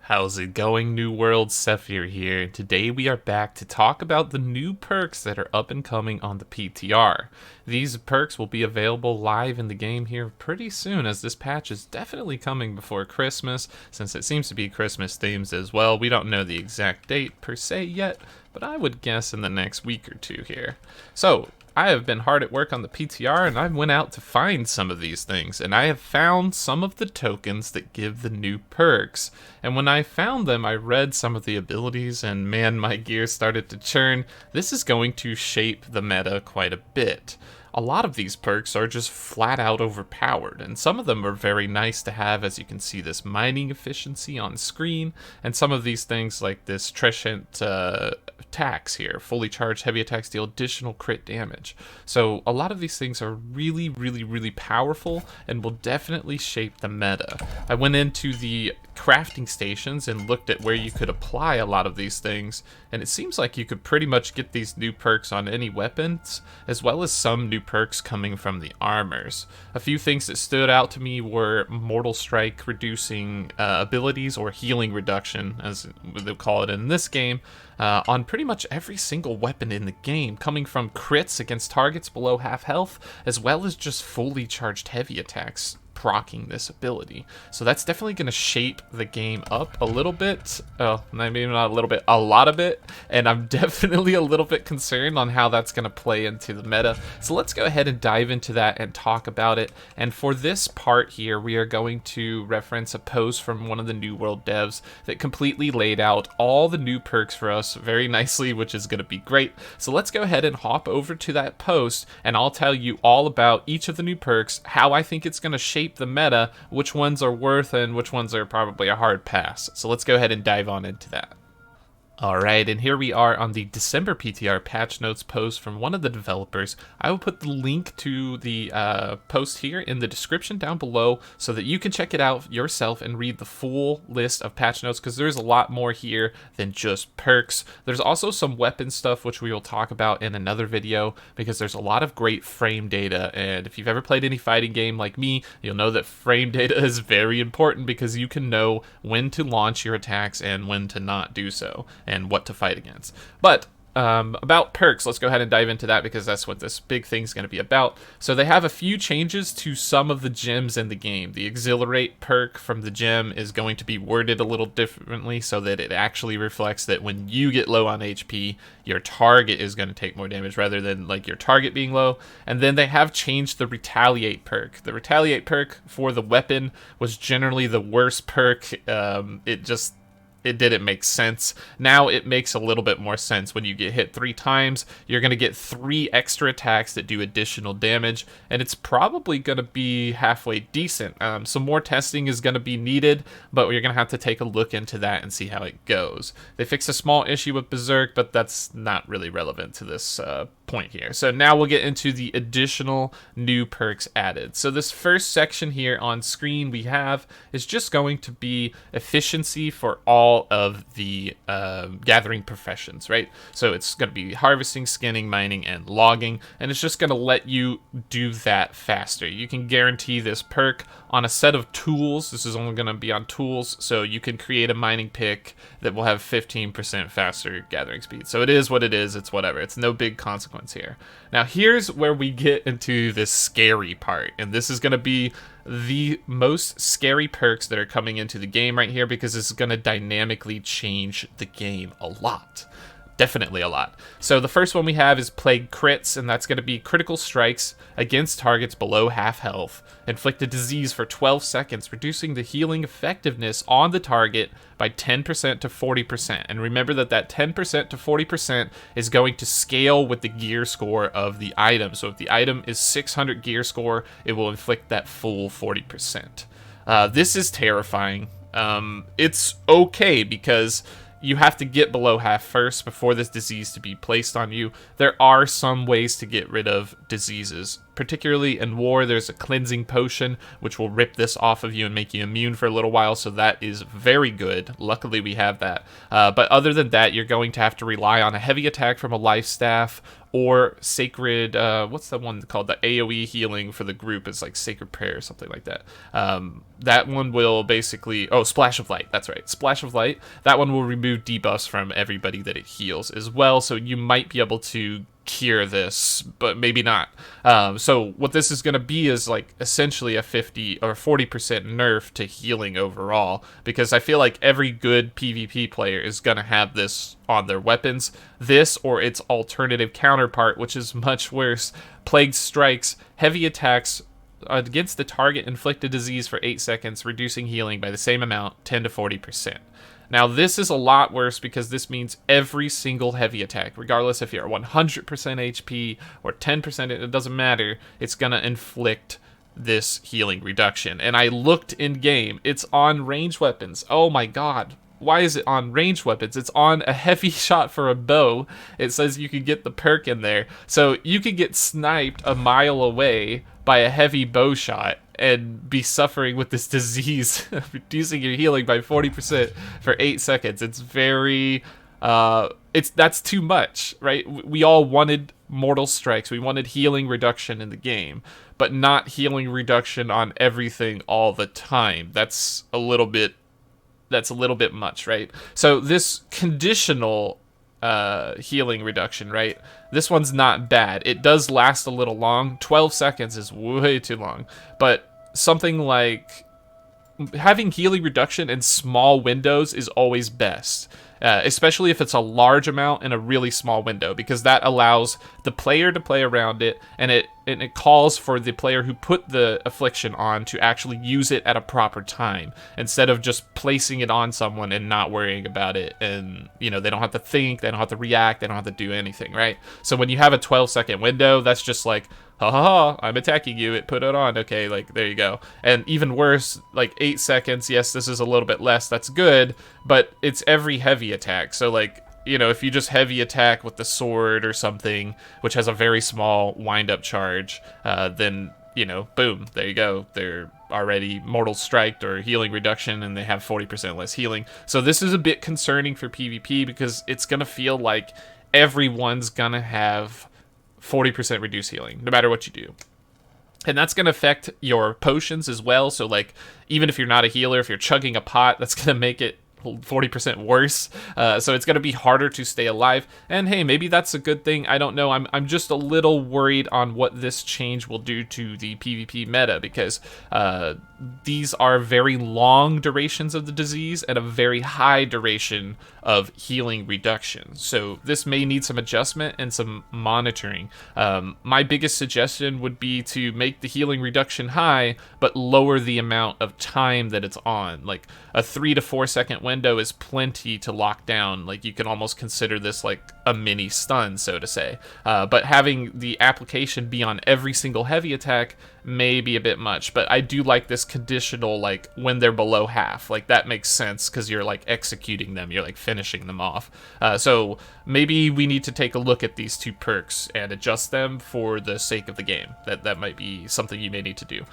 How's it going, New World? Sethphir here, and today we are back to talk about the new perks that are up and coming on the PTR. These perks will be available live in the game here pretty soon, as this patch is definitely coming before Christmas, since it seems to be Christmas themed as well. We don't know the exact date per se yet, but I would guess in the next week or two here. So, I have been hard at work on the PTR, and I went out to find some of these things, and I have found some of the tokens that give the new perks. And when I found them, I read some of the abilities, and man, my gear started to churn. This is going to shape the meta quite a bit. A lot of these perks are just flat out overpowered, and some of them are very nice to have, as you can see this mining efficiency on screen, and some of these things like this Trenchant attacks here, fully charged heavy attacks deal additional crit damage. So a lot of these things are really powerful and will definitely shape the meta. I went into the crafting stations and looked at where you could apply a lot of these things, and it seems like you could pretty much get these new perks on any weapons, as well as some new perks coming from the armors. A few things that stood out to me were Mortal Strike reducing abilities, or healing reduction as they call it in this game, on pretty much every single weapon in the game, coming from crits against targets below half health, as well as just fully charged heavy attacks proccing this ability. So that's definitely going to shape the game up a little bit. Maybe not a little bit, a lot of it. And I'm definitely a little bit concerned on how that's going to play into the meta. So let's go ahead and dive into that and talk about it. And for this part here, we are going to reference a post from one of the New World devs that completely laid out all the new perks for us very nicely, which is going to be great. So let's go ahead and hop over to that post, and I'll tell you all about each of the new perks, how I think it's going to shape the meta, which ones are worth and which ones are probably a hard pass. So let's go ahead and dive on into that. Alright, and here we are on the December PTR Patch Notes post from one of the developers. I will put the link to the post here in the description down below so that you can check it out yourself and read the full list of patch notes, because there's a lot more here than just perks. There's also some weapon stuff which we will talk about in another video, because there's a lot of great frame data, and if you've ever played any fighting game like me, you'll know that frame data is very important, because you can know when to launch your attacks and when to not do so, and what to fight against. But about perks, let's go ahead and dive into that, because that's what this big thing's going to be about. So they have a few changes to some of the gems in the game. The Exhilarate perk from the gem is going to be worded a little differently, so that it actually reflects that when you get low on HP, your target is going to take more damage, rather than like your target being low. And then they have changed the Retaliate perk. The Retaliate perk for the weapon was generally the worst perk. It didn't make sense. Now it makes a little bit more sense. When you get hit 3 times, you're going to get 3 extra attacks that do additional damage, and it's probably going to be halfway decent. Some more testing is going to be needed, but you're going to have to take a look into that and see how it goes. They fixed a small issue with Berserk, but that's not really relevant to this point here. So now we'll get into the additional new perks added. So this first section here on screen we have is just going to be efficiency for all of the gathering professions, right? So it's going to be harvesting, skinning, mining, and logging, and it's just going to let you do that faster. You can guarantee this perk on a set of tools. This is only going to be on tools, so you can create a mining pick that will have 15% faster gathering speed. So it is what it is. It's whatever. It's no big consequence here. Now here's where we get into this scary part, and this is going to be the most scary perks that are coming into the game right here, because this is going to dynamically change the game a lot. Definitely a lot. So the first one we have is Plague Crits, and that's going to be critical strikes against targets below half health. Inflict a disease for 12 seconds, reducing the healing effectiveness on the target by 10% to 40%. And remember that that 10% to 40% is going to scale with the gear score of the item. So if the item is 600 gear score, it will inflict that full 40%. This is terrifying. It's okay, because you have to get below half first before this disease to be placed on you. There are some ways to get rid of diseases particularly in war, there's a cleansing potion, which will rip this off of you and make you immune for a little while, so that is very good. Luckily, we have that. But other than that, you're going to have to rely on a heavy attack from a life staff, or sacred, what's the one called? The AoE healing for the group is like Sacred Prayer or something like that. That one will basically, Splash of Light, that's right, Splash of Light. That one will remove debuffs from everybody that it heals as well, so you might be able to cure this, but maybe not. So what this is going to be is like essentially a 50 or 40% nerf to healing overall, because I feel like every good PvP player is going to have this on their weapons. This or its alternative counterpart, which is much worse. Plague Strikes, heavy attacks against the target inflict a disease for 8 seconds, reducing healing by the same amount, 10 to 40%. Now, this is a lot worse because this means every single heavy attack, regardless if you're 100% HP or 10%, it doesn't matter, it's going to inflict this healing reduction. And I looked in-game, it's on ranged weapons. Oh my god. Why is it on ranged weapons? It's on a heavy shot for a bow. It says you can get the perk in there. So you could get sniped a mile away by a heavy bow shot and be suffering with this disease, reducing your healing by 40% for 8 seconds. It's very, that's too much, right? We all wanted Mortal Strikes. We wanted healing reduction in the game, but not healing reduction on everything all the time. That's a little bit much, right? So this conditional healing reduction, right? This one's not bad. It does last a little long. 12 seconds is way too long. But something like having healing reduction in small windows is always best. Especially if it's a large amount in a really small window, because that allows the player to play around it, and it calls for the player who put the affliction on to actually use it at a proper time, instead of just placing it on someone and not worrying about it. And, they don't have to think, they don't have to react, they don't have to do anything, right? So when you have a 12-second window, that's just like, ha ha ha, I'm attacking you, put it on, okay, like, there you go. And even worse, like 8 seconds, yes, this is a little bit less, that's good, but it's every heavy attack. So like, if you just heavy attack with the sword or something, which has a very small wind-up charge, then, boom, there you go. They're already Mortal Striked or healing reduction, and they have 40% less healing. So this is a bit concerning for PvP, because it's going to feel like everyone's going to have 40% reduced healing, no matter what you do. And that's going to affect your potions as well. So, like, even if you're not a healer, if you're chugging a pot, that's going to make it 40% worse. So it's going to be harder to stay alive. And hey, maybe that's a good thing. I don't know. I'm just a little worried on what this change will do to the PvP meta, because these are very long durations of the disease and a very high duration of healing reduction. So this may need some adjustment and some monitoring. My biggest suggestion would be to make the healing reduction high, but lower the amount of time that it's on. Like a 3 to 4 second window is plenty to lock down. Like you can almost consider this like a mini stun, so to say. But having the application be on every single heavy attack may be a bit much, but I do like this conditional, like when they're below half. Like that makes sense, because you're like executing them, you're like finishing them off. So maybe we need to take a look at these two perks and adjust them for the sake of the game. That might be something you may need to do.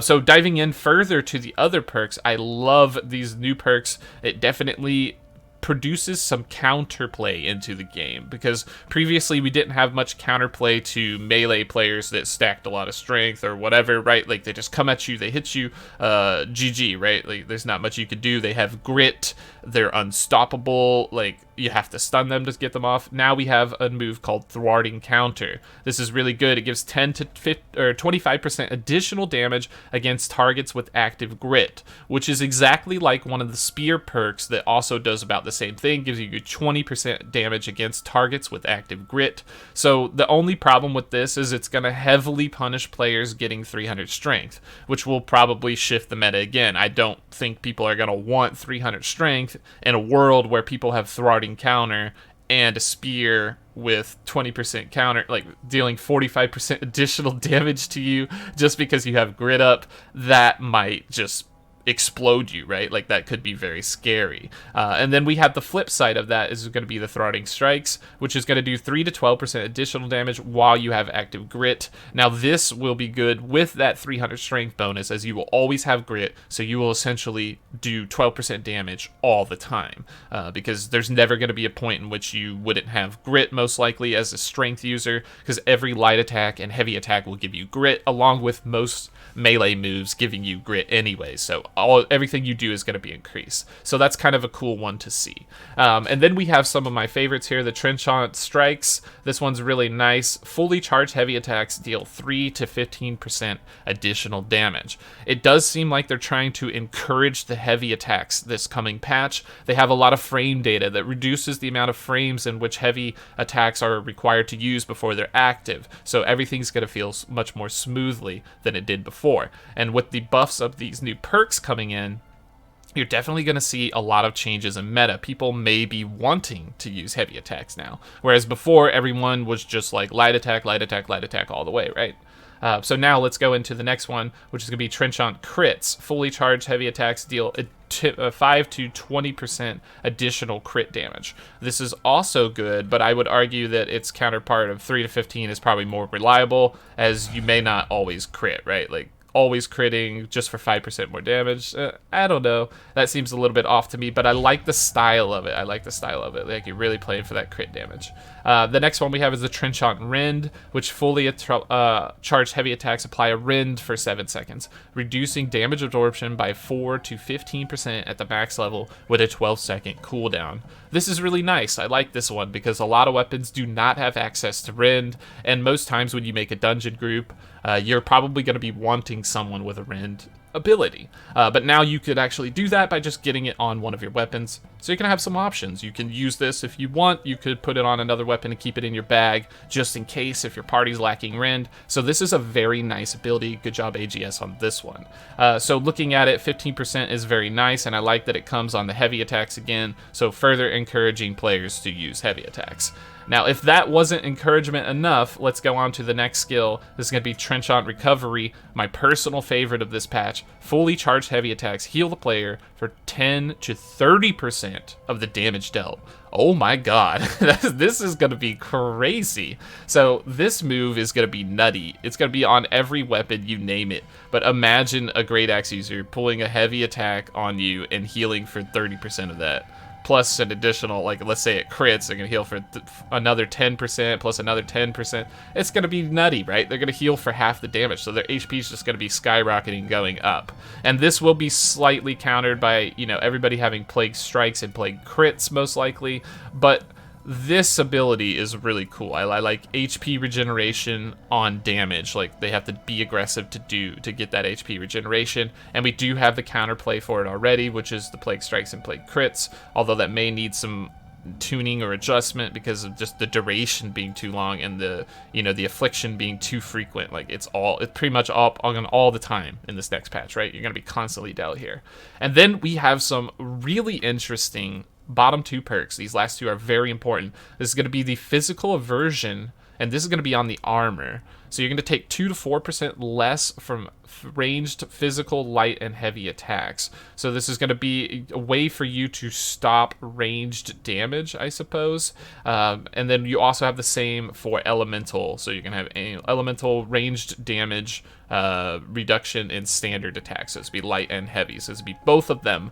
So diving in further to the other perks, I love these new perks. It definitely produces some counterplay into the game, because previously we didn't have much counterplay to melee players that stacked a lot of strength or whatever, right? Like they just come at you, they hit you, GG, right? Like there's not much you could do. They have grit, they're unstoppable, like you have to stun them to get them off. Now we have a move called Thwarting Counter. This is really good. It gives 10 to 50, or 25% additional damage against targets with active grit, which is exactly like one of the spear perks that also does about the same thing. Gives you 20% damage against targets with active grit. So the only problem with this is it's going to heavily punish players getting 300 strength, which will probably shift the meta again. I don't think people are going to want 300 strength in a world where people have Thwarting Counter and a spear with 20% counter, like dealing 45% additional damage to you just because you have grit up. That might just explode you, right? Like that could be very scary. And then we have the flip side of that is going to be the Thwarting Strikes, which is going to do 3 to 12% additional damage while you have active grit. Now this will be good with that 300 strength bonus, as you will always have grit, so you will essentially do 12% damage all the time, because there's never going to be a point in which you wouldn't have grit, most likely as a strength user, because every light attack and heavy attack will give you grit, along with most melee moves giving you grit anyway, so everything you do is going to be increased. So that's kind of a cool one to see. And then we have some of my favorites here, the Trenchant Strikes. This one's really nice. Fully charged heavy attacks deal 3 to 15% additional damage. It does seem like they're trying to encourage the heavy attacks this coming patch. They have a lot of frame data that reduces the amount of frames in which heavy attacks are required to use before they're active, so everything's going to feel much more smoothly than it did before. And with the buffs of these new perks coming in, you're definitely going to see a lot of changes in meta. People may be wanting to use heavy attacks now, whereas before everyone was just like light attack, light attack, light attack all the way, right? So now let's go into the next one, which is going to be Trenchant Crits. Fully charged heavy attacks deal 5 to 20% additional crit damage. This is also good, but I would argue that its counterpart of 3 to 15 is probably more reliable, as you may not always crit, right? Like always critting just for 5% more damage. I don't know. That seems a little bit off to me, but I like the style of it. Like you're really playing for that crit damage. The next one we have is the Trenchant Rend, which fully charged heavy attacks apply a rend for 7 seconds, reducing damage absorption by 4 to 15% at the max level with a 12-second cooldown. This is really nice. I like this one because a lot of weapons do not have access to rend, and most times when you make a dungeon group, you're probably going to be wanting someone with a rend ability. But now you could actually do that by just getting it on one of your weapons. So you can have some options. You can use this if you want. You could put it on another weapon and keep it in your bag just in case if your party's lacking rend. So this is a very nice ability. Good job AGS on this one. So looking at it, 15% is very nice, and I like that it comes on the heavy attacks again, so further encouraging players to use heavy attacks. Now, if that wasn't encouragement enough, let's go on to the next skill. This is going to be Trenchant Recovery, my personal favorite of this patch. Fully charged heavy attacks heal the player for 10 to 30% of the damage dealt. Oh my god, this is going to be crazy. So this move is going to be nutty. It's going to be on every weapon, you name it. But imagine a Great Axe user pulling a heavy attack on you and healing for 30% of that. Plus an additional, like, let's say it crits, they're going to heal for another 10%, plus another 10%. It's going to be nutty, right? They're going to heal for half the damage, so their HP is just going to be skyrocketing, going up. And this will be slightly countered by, you know, everybody having Plague Strikes and Plague Crits, most likely, but this ability is really cool. I like HP regeneration on damage. Like, they have to be aggressive to get that HP regeneration, and we do have the counterplay for it already, which is the Plague Strikes and Plague Crits, although that may need some tuning or adjustment because of just the duration being too long and the affliction being too frequent. Like, it's pretty much up on all the time in this next patch, right? You're gonna be constantly dealt here. And then we have some really interesting bottom two perks. These last two are very important. This is going to be the Physical Aversion, and this is going to be on the armor. So you're going to take 2 to 4% less from ranged physical, light, and heavy attacks. So this is going to be a way for you to stop ranged damage, I suppose. And then you also have the same for elemental. So you can have elemental ranged damage reduction in standard attacks. So it's be light and heavy. So it's be both of them.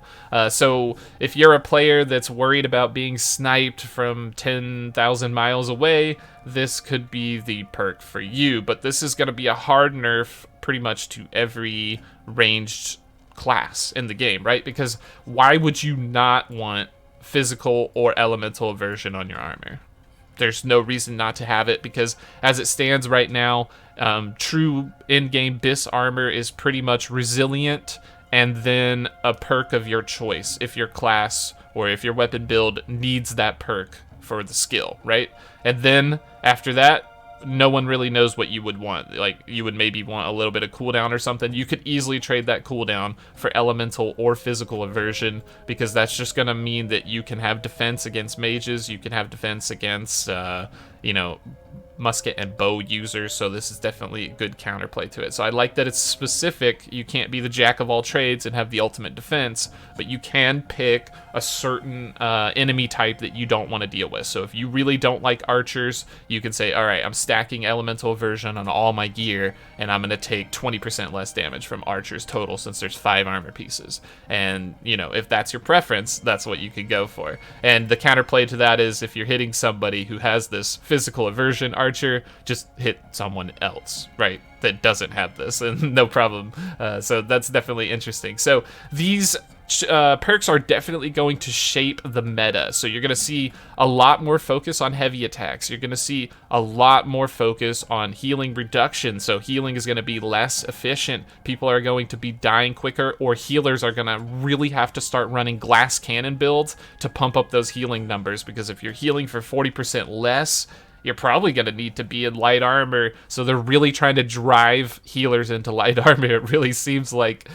So if you're a player that's worried about being sniped from 10,000 miles away, this could be the perk for you. But this is going to be a hard nerf pretty much to every ranged class in the game, right? Because why would you not want physical or elemental aversion on your armor? There's no reason not to have it, because as it stands right now, true in-game BIS armor is pretty much resilient and then a perk of your choice if your class or if your weapon build needs that perk for the skill, right? And then after that, no one really knows what you would want. Like, you would maybe want a little bit of cooldown or something. You could easily trade that cooldown for elemental or physical aversion, because that's just going to mean that you can have defense against mages, you can have defense against, musket and bow users, so this is definitely a good counterplay to it. So I like that it's specific. You can't be the jack of all trades and have the ultimate defense, but you can pick a certain enemy type that you don't want to deal with. So if you really don't like archers, you can say, all right, I'm stacking elemental aversion on all my gear, and I'm going to take 20% less damage from archers total since there's 5 armor pieces. And, you know, if that's your preference, that's what you could go for. And the counterplay to that is if you're hitting somebody who has this physical aversion archer, just hit someone else, right, that doesn't have this, and no problem. So that's definitely interesting. So these perks are definitely going to shape the meta. So you're going to see a lot more focus on heavy attacks. You're going to see a lot more focus on healing reduction. So healing is going to be less efficient. People are going to be dying quicker, or healers are going to really have to start running glass cannon builds to pump up those healing numbers, because if you're healing for 40% less, you're probably going to need to be in light armor. So they're really trying to drive healers into light armor, it really seems like.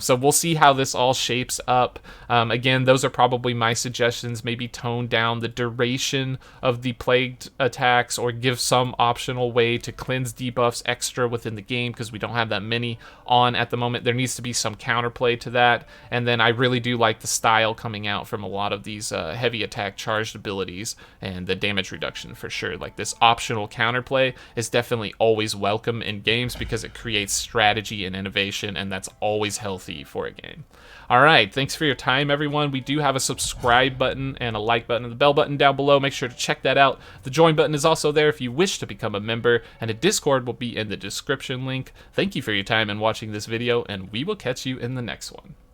So we'll see how this all shapes up. Again, those are probably my suggestions. Maybe tone down the duration of the plagued attacks, or give some optional way to cleanse debuffs extra within the game, because we don't have that many on at the moment. There needs to be some counterplay to that. And then I really do like the style coming out from a lot of these heavy attack charged abilities, and the damage reduction for sure. Like, this optional counterplay is definitely always welcome in games, because it creates strategy and innovation, and that's always healthy for a game. All right, thanks for your time, everyone. We do have a subscribe button and a like button and the bell button down below. Make sure to check that out. The join button is also there if you wish to become a member, and a Discord will be in the description link. Thank you for your time and watching this video, and we will catch you in the next one.